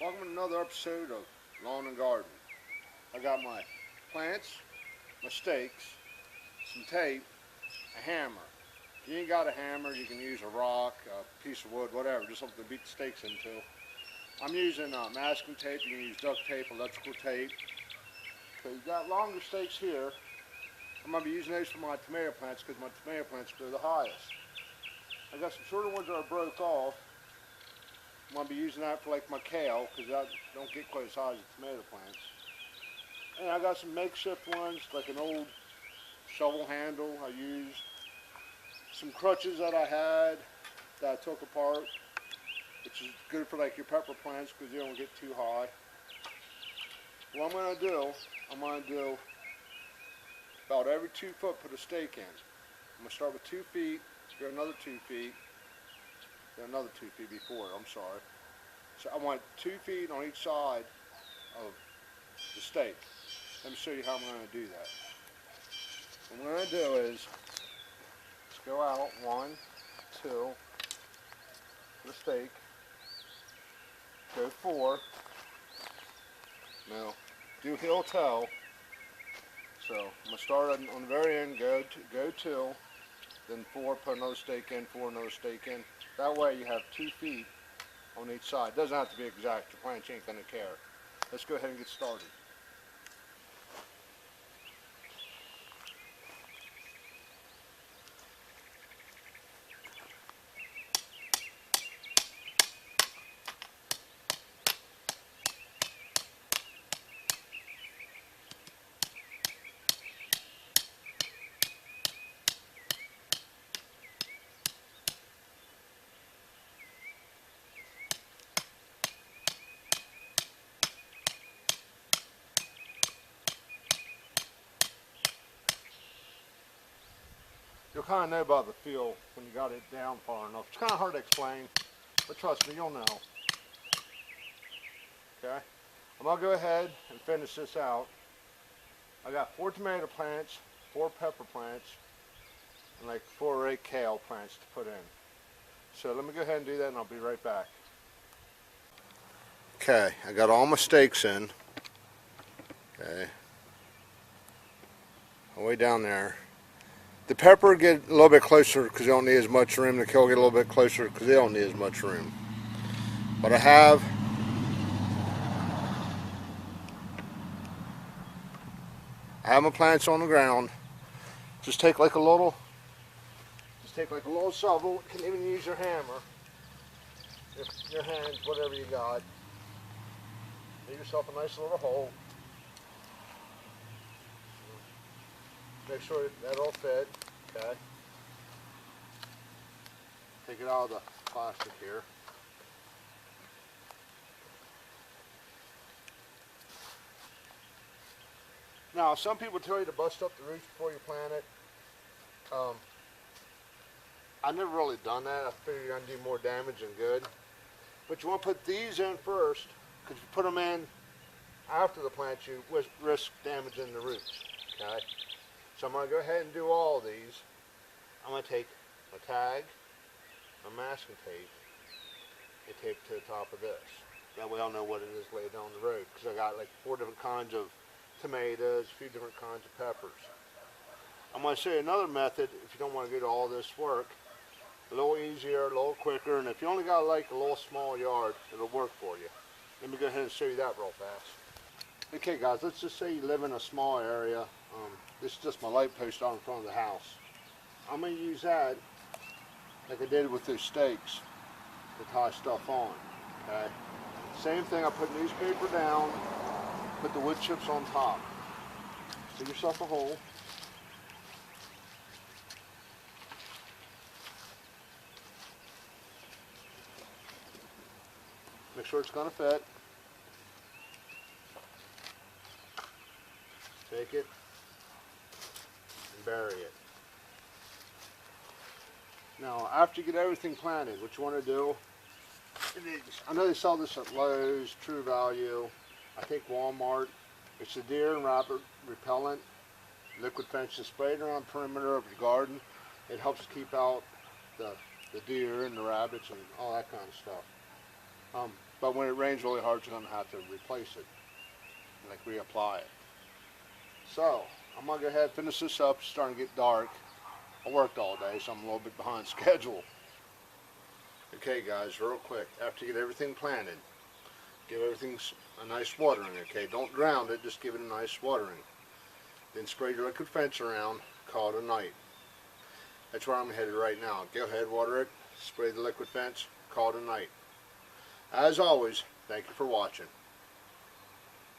Welcome to another episode of Lawn and Garden. I got my plants, my stakes, some tape, a hammer. If you ain't got a hammer, you can use a rock, a piece of wood, whatever, just something to beat the stakes into. I'm using masking tape. You can use duct tape, electrical tape. Okay, you got longer stakes here. I'm going to be using those for my tomato plants because my tomato plants go the highest. I got some shorter ones that I broke off. I'm going to be using that for like my kale because that don't get quite as high as the tomato plants. And I got some makeshift ones, like an old shovel handle I used. Some crutches that I had that I took apart, which is good for like your pepper plants because they don't get too high. What I'm going to do about every 2 foot put a stake in. I'm going to start with 2 feet, go another 2 feet, then another 2 feet before it, I'm sorry. So I want 2 feet on each side of the stake. Let me show you how I'm going to do that. What I'm going to do is, let's go out, 1, 2, the stake, go 4, now do heel toe. So I'm going to start on the very end, go 2, then 4, put another stake in, 4, another stake in. That way you have 2 feet on each side. It doesn't have to be exact, your plant ain't going to care. Let's go ahead and get started. You'll kind of know by the feel when you got it down far enough. It's kind of hard to explain, but trust me, you'll know. Okay, I'm going to go ahead and finish this out. I got 4 tomato plants, 4 pepper plants, and like 4 or 8 kale plants to put in. So let me go ahead and do that and I'll be right back. Okay, I got all my stakes in. Okay, all the way down there. The pepper get a little bit closer because they don't need as much room. The kale get a little bit closer because they don't need as much room. But I have my plants on the ground. Just take like a little shovel. You can even use your hammer, your hands, whatever you got. Make yourself a nice little hole. Make sure that'll fit. Okay. Take it out of the plastic here. Now, some people tell you to bust up the roots before you plant it. I've never really done that. I figure you're going to do more damage than good. But you want to put these in first, because if you put them in after the plant, you risk damaging the roots. Okay? So I'm going to go ahead and do all of these. I'm going to take a tag, a masking tape, and tape it to the top of this. That way I'll know what it is later down the road, because I got like 4 different kinds of tomatoes, a few different kinds of peppers. I'm going to show you another method if you don't want to go to all this work. A little easier, a little quicker, and if you only got like a little small yard, it'll work for you. Let me go ahead and show you that real fast. Okay guys, let's just say you live in a small area. This is just my light post out in front of the house. I'm going to use that like I did with those stakes to tie stuff on. Okay. Same thing, I put newspaper down, put the wood chips on top. Dig yourself a hole. Make sure it's going to fit. Take it and bury it. Now, after you get everything planted, what you want to do, I know they sell this at Lowe's, True Value, I think Walmart. It's a deer and rabbit repellent, liquid fence. Spray it around the perimeter of your garden. It helps keep out the deer and the rabbits and all that kind of stuff. But when it rains really hard, you're going to have to replace it, like reapply it. So, I'm going to go ahead and finish this up. It's starting to get dark. I worked all day, so I'm a little bit behind schedule. Okay guys, real quick, after you get everything planted, give everything a nice watering, okay? Don't drown it, just give it a nice watering. Then spray your liquid fence around, call it a night. That's where I'm headed right now. Go ahead, water it, spray the liquid fence, call it a night. As always, thank you for watching.